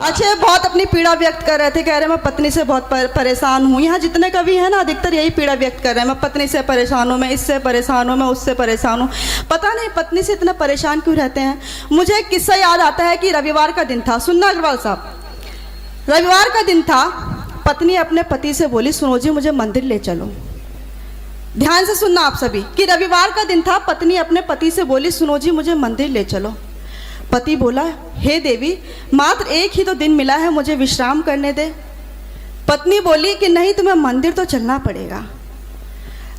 अच्छा, बहुत अपनी पीड़ा व्यक्त कर रहे थे, कह रहे मैं पत्नी से बहुत परेशान हूँ। यहाँ जितने कवि हैं ना, अधिकतर यही पीड़ा व्यक्त कर रहे हैं, मैं पत्नी से परेशान हूँ, मैं इससे परेशान हूँ, मैं उससे परेशान हूँ। पता नहीं पत्नी से इतना परेशान क्यों रहते हैं। मुझे एक किस्सा याद आता है कि रविवार का दिन था। सुनना अग्रवाल साहब, रविवार का दिन था। पत्नी अपने पति से बोली, सुनो जी मुझे मंदिर ले चलो। ध्यान से सुनना आप सभी कि रविवार का दिन था। पत्नी अपने पति से बोली, सुनो जी मुझे मंदिर ले चलो। पति बोला, हे देवी, मात्र एक ही तो दिन मिला है, मुझे विश्राम करने दे। पत्नी बोली कि नहीं, तुम्हें मंदिर तो चलना पड़ेगा।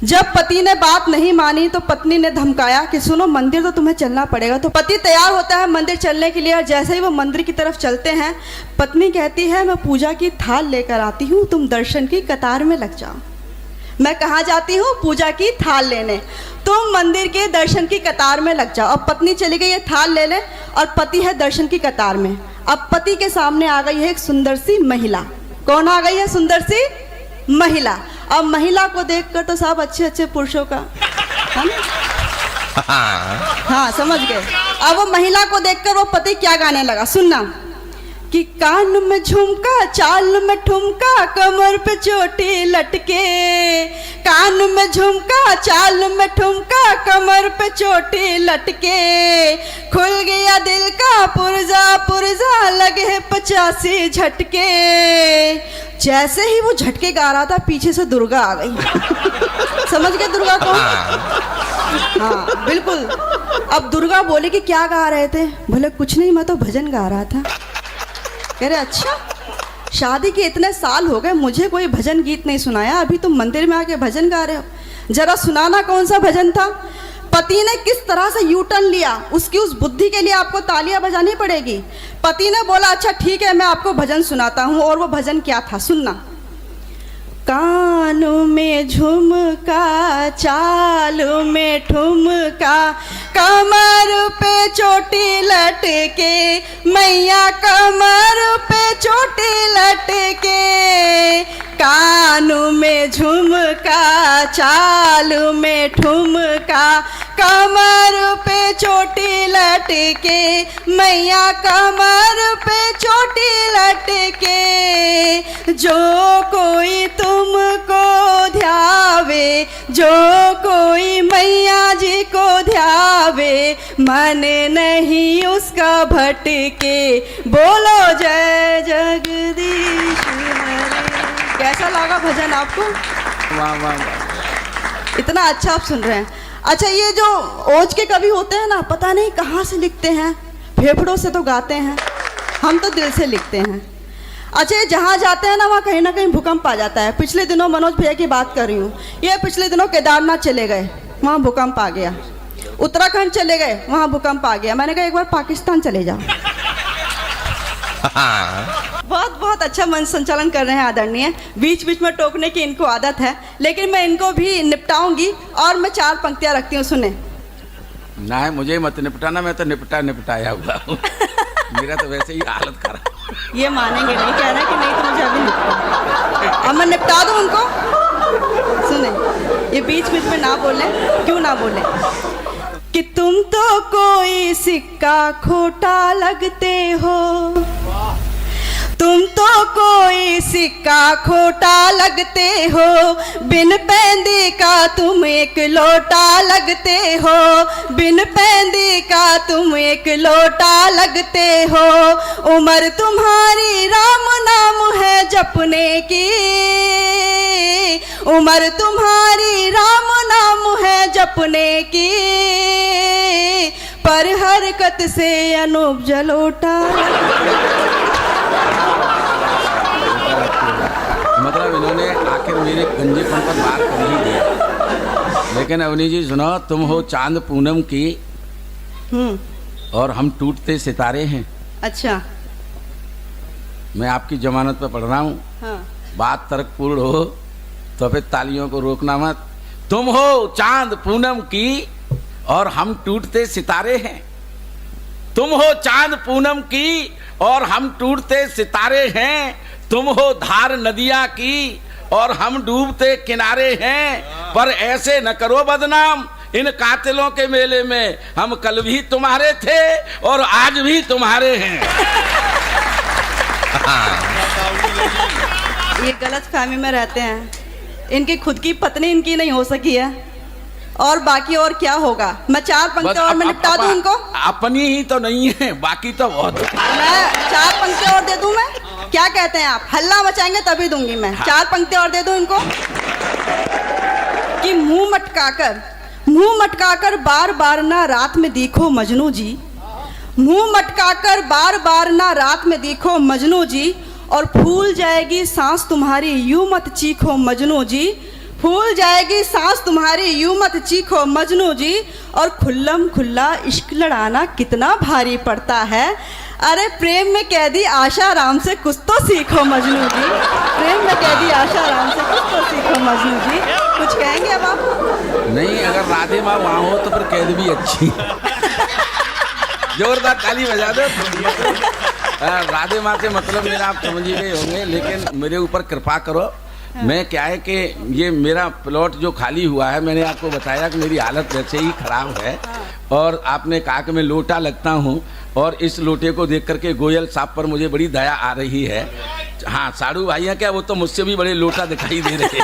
जब पति ने बात नहीं मानी तो पत्नी ने धमकाया कि सुनो मंदिर तो तुम्हें चलना पड़ेगा। तो पति तैयार होता है मंदिर चलने के लिए, और जैसे ही वो मंदिर की तरफ चलते हैं, पत्नी कहती है, मैं पूजा की थाल लेकर आती हूँ, तुम दर्शन की कतार में लग जाओ। मैं कहाँ जाती हूँ? पूजा की थाल लेने, तुम मंदिर के दर्शन की कतार में लग जाओ। अब पत्नी चली गई है थाल लेने और पति है दर्शन की कतार में। अब पति के सामने आ गई है एक सुंदर सी महिला। कौन आ गई है? सुंदर सी महिला। अब महिला को देखकर तो सब अच्छे अच्छे पुरुषों का है ना, हाँ समझ गए। अब वो महिला को देखकर वो पति क्या गाने लगा, सुनना कि कान में झुमका, चाल में ठुमका, कमर पे चोटी लटके। कान में झुमका, चाल में ठुमका, कमर पे चोटी लटके। खुल गया दिल का पुर्जा पुर्जा, लगे 85 झटके। जैसे ही वो झटके गा रहा था, पीछे से दुर्गा आ गई। समझ गए दुर्गा कौन? हाँ बिल्कुल। अब दुर्गा बोली कि क्या गा रहे थे? बोले कुछ नहीं, मैं तो भजन गा रहा था। कह रहे अच्छा, शादी के इतने साल हो गए, मुझे कोई भजन गीत नहीं सुनाया, अभी तुम मंदिर में आके भजन गा रहे हो। जरा सुनाना कौन सा भजन था। पति ने किस तरह से यू टर्न लिया, उसकी उस बुद्धि के लिए आपको तालियां बजानी पड़ेगी। पति ने बोला अच्छा ठीक है, मैं आपको भजन सुनाता हूँ। और वो भजन क्या था, सुनना। कानों में झुमका, चाल में ठुमका, कमर पे चोटी लटके। मैया कमर पे चोटी लटके। कानों में झुमका, चाल में ठुमका, कमर पे चोटी लटके। मैया कमर पे चोटी लटके। जो कोई तुमको ध्यावे, जो कोई मैया जी को ध्यावे, मन नहीं उसका भटके। बोलो जय जगदीश हरे। कैसा लगा भजन आपको? वाह वाह वाह, इतना अच्छा आप सुन रहे हैं। अच्छा, ये जो ओज के कवि होते हैं ना, पता नहीं कहाँ से लिखते हैं, फेफड़ों से तो गाते हैं, हम तो दिल से लिखते हैं। अच्छा, ये जहाँ जाते हैं ना, वहाँ कहीं ना कहीं भूकंप आ जाता है। पिछले दिनों मनोज भैया की बात कर रही हूँ, ये पिछले दिनों केदारनाथ चले गए, वहाँ भूकंप आ गया। उत्तराखंड चले गए, वहाँ भूकंप आ गया। मैंने कहा एक बार पाकिस्तान चले जाओ। बहुत बहुत अच्छा मन संचालन कर रहे हैं आदरणीय। बीच बीच में टोकने की इनको आदत है, लेकिन मैं इनको भी निपटाऊंगी। और मैं 4 पंक्तियां रखती हूँ, सुने। ना है मुझे मत निपटाना, मैं तो निपटाया हुआ हूँ। मेरा तो वैसे ही हालत खराब। ये मानेंगे नहीं, कह रहे हैं कि नहीं तो मुझे अभी निपटा। अब मैं निपटा दूँ उनको, सुने। ये बीच बीच में ना बोले, क्यों ना बोले कि तुम तो कोई सिक्का खोटा लगते हो, तुम तो कोई सिक्का खोटा लगते हो। बिन पैंदी का तुम एक लोटा लगते हो, बिन पैंदी का तुम एक लोटा लगते हो। उम्र तुम्हारी राम नाम है जपने की, उम्र तुम्हारी राम नाम है जपने की। पर हरकत से अनूप जलोटा। मतलब इन्होंने आखिर मेरे गंजेपन पर बात कर ही दिया। लेकिन अवनी जी सुनो, तुम हो चांद पूनम की और हम टूटते सितारे हैं। अच्छा, मैं आपकी जमानत पर पढ़ रहा हूँ। हाँ। बात तर्कपूर्ण हो तो फिर तालियों को रोकना मत। तुम हो चांद पूनम की और हम टूटते सितारे हैं। तुम हो चांद पूनम की और हम टूटते सितारे हैं। तुम हो धार नदियां की और हम डूबते किनारे हैं। पर ऐसे न करो बदनाम इन कातिलों के मेले में। हम कल भी तुम्हारे थे और आज भी तुम्हारे हैं। ये गलत फहमी में रहते हैं। इनकी खुद की पत्नी इनकी नहीं हो सकी है, और बाकी और क्या होगा। मैं 4 पंक्ति और मैं निपटा दूं उनको। अपनी ही तो नहीं है, बाकी तो बहुत है। मैं 4 पंक्ति और दे दूं मैं? क्या कहते हैं आप? हल्ला मचाएंगे तभी दूंगी मैं। 4 पंक्ति और दे दूं इनको कि मुंह मटकाकर बार बार ना रात में देखो मजनू जी, मुंह मटकाकर बार बार ना रात में देखो मजनू जी, और फूल जाएगी सांस तुम्हारी यूं मत चीखो मजनू जी, फूल जाएगी सांस तुम्हारी यूं मत चीखो मजनू जी, और खुल्लम खुल्ला इश्क लड़ाना कितना भारी पड़ता है, अरे प्रेम में कैदी आशा राम से कुछ तो सीखो मजनू जी, प्रेम में कैदी आशा राम से कुछ तो सीखो मजनू जी। कुछ कहेंगे अब आप? नहीं, अगर राधे माँ वहाँ हो तो फिर कैद भी अच्छी। जोरदार ताली बजा दो। राधे माँ से मतलब मेरा आप समझ ही गए होंगे, लेकिन मेरे ऊपर कृपा करो। मैं क्या है कि ये मेरा प्लॉट जो खाली हुआ है, मैंने आपको बताया कि मेरी हालत वैसे ही खराब है, और आपने कहा कि मैं लोटा लगता हूँ, और इस लोटे को देख करके गोयल साहब पर मुझे बड़ी दया आ रही है। हाँ, साड़ू भाई हैं क्या, वो तो मुझसे भी बड़े लोटा दिखाई दे रहे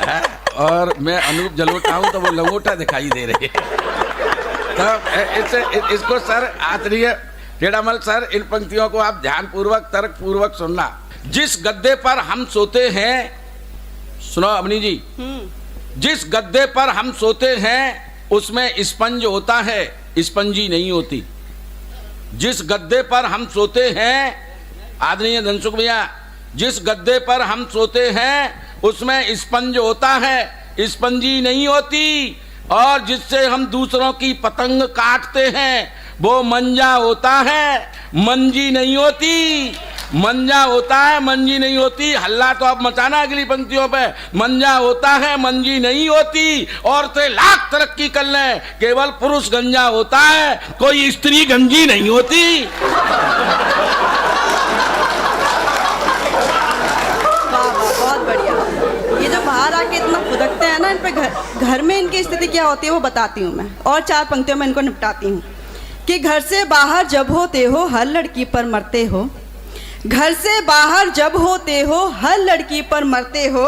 हैं। और मैं अनूप जलोटा हूँ तो वो लंगोटा दिखाई दे रहे हैं। तो इसको सर आदरणीय टेढ़ामल सर, इन पंक्तियों को आप ध्यान पूर्वक तर्क पूर्वक सुनना। जिस गद्दे पर हम सोते हैं, सुनो अवनी जी, जिस गद्दे पर हम सोते हैं उसमें स्पंज होता है, स्पंजी नहीं होती। जिस गद्दे पर हम सोते हैं, आदरणीय धनसुख भैया, जिस गद्दे पर हम सोते हैं उसमें स्पंज होता है, स्पंजी नहीं होती। और जिससे हम दूसरों की पतंग काटते हैं वो मंजा होता है, मंजी नहीं होती। मंजा होता है, मंजी नहीं होती। हल्ला तो आप मचाना अगली पंक्तियों पे। मंजा होता है, मंजी नहीं होती। औरतें लाख तरक्की कर लें, केवल पुरुष गंजा होता है, कोई स्त्री गंजी नहीं होती। बहुत बढ़िया। ये जो बाहर आके इतना फुदकते हैं ना, इन पे घर में इनकी स्थिति क्या होती है वो बताती हूँ मैं, और 4 पंक्तियों में इनको निपटाती हूँ। कि घर से बाहर जब होते हो हर लड़की पर मरते हो, घर से बाहर जब होते हो हर लड़की पर मरते हो,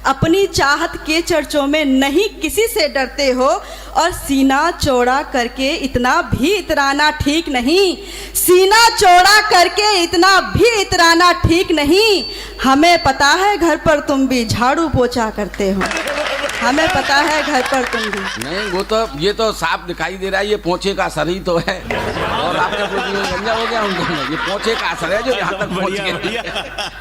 अपनी चाहत के चर्चों में नहीं किसी से डरते हो, और सीना चौड़ा करके इतना भी इतराना ठीक नहीं, सीना चौड़ा करके इतना भी इतराना ठीक नहीं। हमें पता है घर पर तुम भी झाड़ू पोछा करते हो, हमें पता है घर पर तुम भी। नहीं, वो तो ये तो साफ दिखाई दे रहा है, ये पोछे का असर ही तो है। और आपका गंजा हो गया उनको, ये पोछे का असर है जो यहाँ तक पहुँच गया।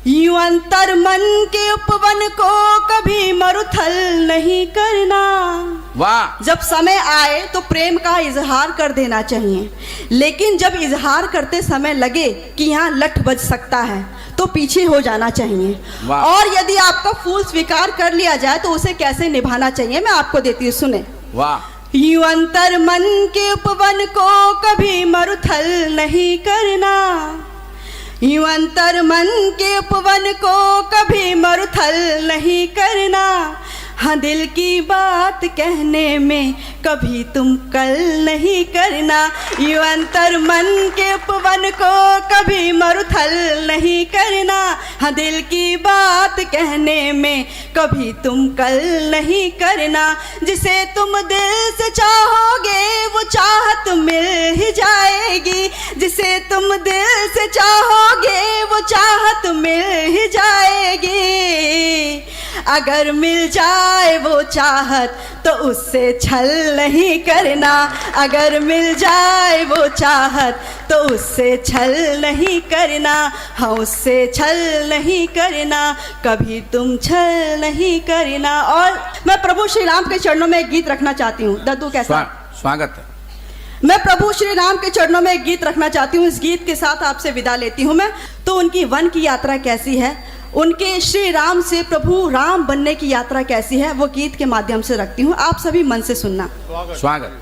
यूं अंतर मन के उपवन को कभी मरुथल नहीं करना। वाह। जब समय आए तो प्रेम का इजहार कर देना चाहिए, लेकिन जब इजहार करते समय लगे कि यहाँ लठ बज सकता है तो पीछे हो जाना चाहिए। और यदि आपका फूल स्वीकार कर लिया जाए तो उसे कैसे निभाना चाहिए मैं आपको देती हूँ, सुने। वाह। यूं अंतर मन के उपवन को कभी मरुथल नहीं करना, यूं अंतर मन के उपवन को कभी मरुथल नहीं करना। हाँ, दिल की बात कहने में कभी तुम कल नहीं करना, यूं अंतर मन के उपवन को कभी मरुथल नहीं करना। हाँ, दिल की बात कहने में कभी तुम कल नहीं करना। जिसे तुम दिल से चाहोगे वो चाहत मिल ही जाएगी, जिसे तुम दिल से चाहोगे वो चाहत मिल ही जाएगी। अगर मिल जाए वो चाहत तो उससे छल नहीं करना, अगर मिल जाए वो चाहत तो उससे छल नहीं करना। हाँ, उससे छल नहीं करना, कभी तुम छल नहीं करना। और मैं प्रभु श्री राम के चरणों में एक गीत रखना चाहती हूँ। दद्दू कैसा? स्वागत है। मैं प्रभु श्री राम के चरणों में एक गीत रखना चाहती हूँ। इस गीत के साथ आपसे विदा लेती हूँ मैं। तो उनकी वन की यात्रा कैसी है, उनके श्री राम से प्रभु राम बनने की यात्रा कैसी है, वो गीत के माध्यम से रखती हूँ। आप सभी मन से सुनना। स्वागत।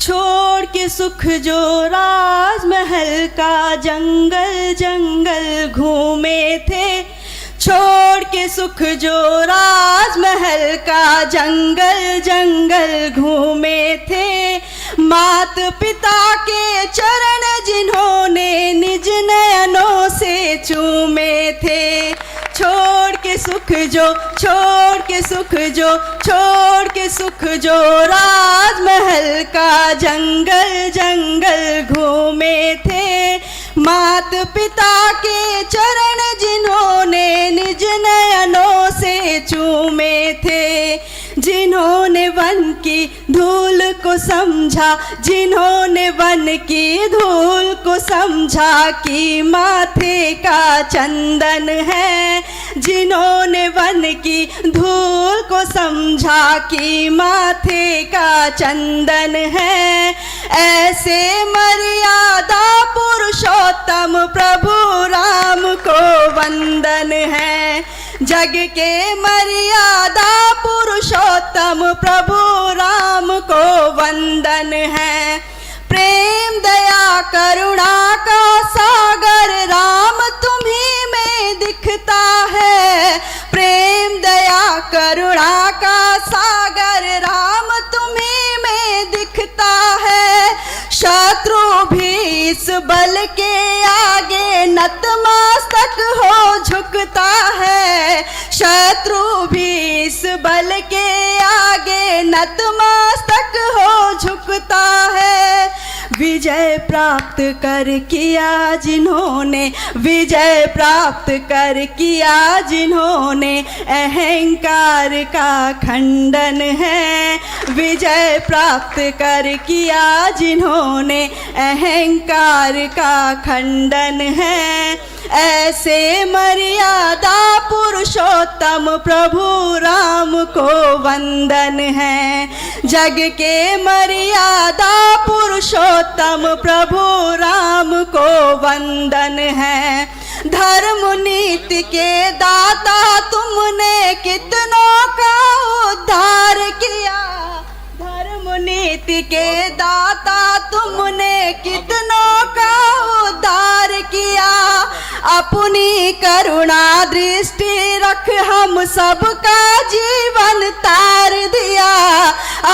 छोड़ के सुख जो राजमहल का जंगल जंगल घूमे थे, छोड़ के सुख जो राजमहल का जंगल जंगल घूमे थे। मात पिता के चरण जिन्होंने निज नयनों चूमे थे। छोड़ के सुख जो, छोड़ के सुख जो, छोड़ के सुख जो, राजमहल का जंगल जंगल घूमे थे। मात पिता के चरण जिन्होंने निज नयनों से चूमे थे। जिन्होंने वन की धूल को समझा, जिन्होंने वन की धूल को समझा कि माथे का चंदन है। जिन्होंने वन की धूल को समझा कि माथे का चंदन है। ऐसे मर्यादा पुरुषोत्तम प्रभु राम को वंदन है। जग के मर्यादा पुरुषोत्तम प्रभु राम को वंदन है। प्रेम दया करुणा का सागर राम तुम्ही में दिखता है। प्रेम दया करुणा का सागर राम तुम्ही में दिखता है। शत्रु भी इस बल के आगे नतमस्तक हो झुकता है। शत्रु भी इस बल के आगे नतमस्तक हो झुकता है। विजय प्राप्त कर किया जिन्होंने, विजय प्राप्त कर किया जिन्होंने, अहंकार का खंडन है। विजय प्राप्त कर किया जिन्होंने, अहंकार का खंडन है। ऐसे मर्यादा पुरुषोत्तम प्रभु राम को वंदन है। जग के मर्यादा पुरुषोत्तम प्रभु राम को वंदन है। धर्म नीति के दाता तुमने कितनों का उद्धार किया। धर्म नीति के दाता तुमने कितनों का उद्धार किया। अपनी करुणा दृष्टि रख हम सबका जीवन तार दिया।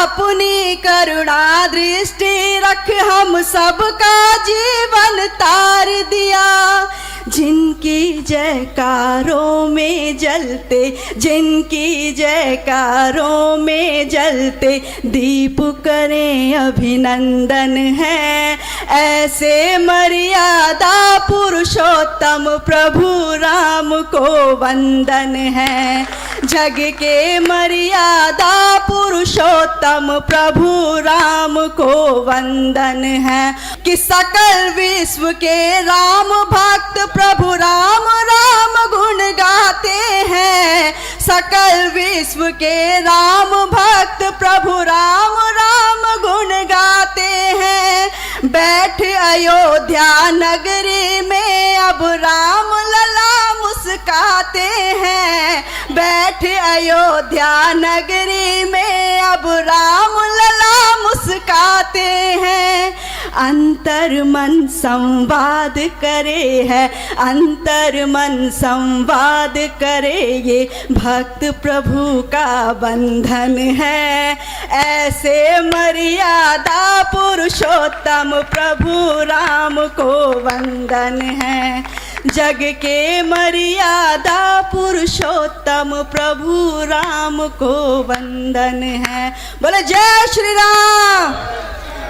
अपनी करुणा दृष्टि रख हम सबका जीवन तार दिया। जिनकी जयकारों में जलते, जिनकी जयकारों में जलते दीप करें अभिनंदन है। ऐसे मर्यादा पुरुषोत्तम प्रभु राम को वंदन है। जग के मर्यादा पुरुषोत्तम प्रभु राम को वंदन है। कि सकल विश्व के राम भक्त प्रभु राम राम गुण गाते हैं। सकल विश्व के राम भक्त प्रभु राम राम गुण गाते हैं। बैठ अयोध्या नगरी में अब राम लला मुस्काते हैं। बैठ अयोध्या नगरी में अब राम लला मुस्काते हैं। अंतर मन संवाद करे है, अंतर मन संवाद करे, ये भक्त प्रभु का बंधन है। ऐसे मर्यादा पुरुषोत्तम प्रभु राम को वंदन है। जग के मर्यादा पुरुषोत्तम प्रभु राम को वंदन है। बोले जय श्री राम,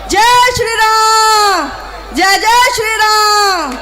जय श्री राम, जय जय श्री राम।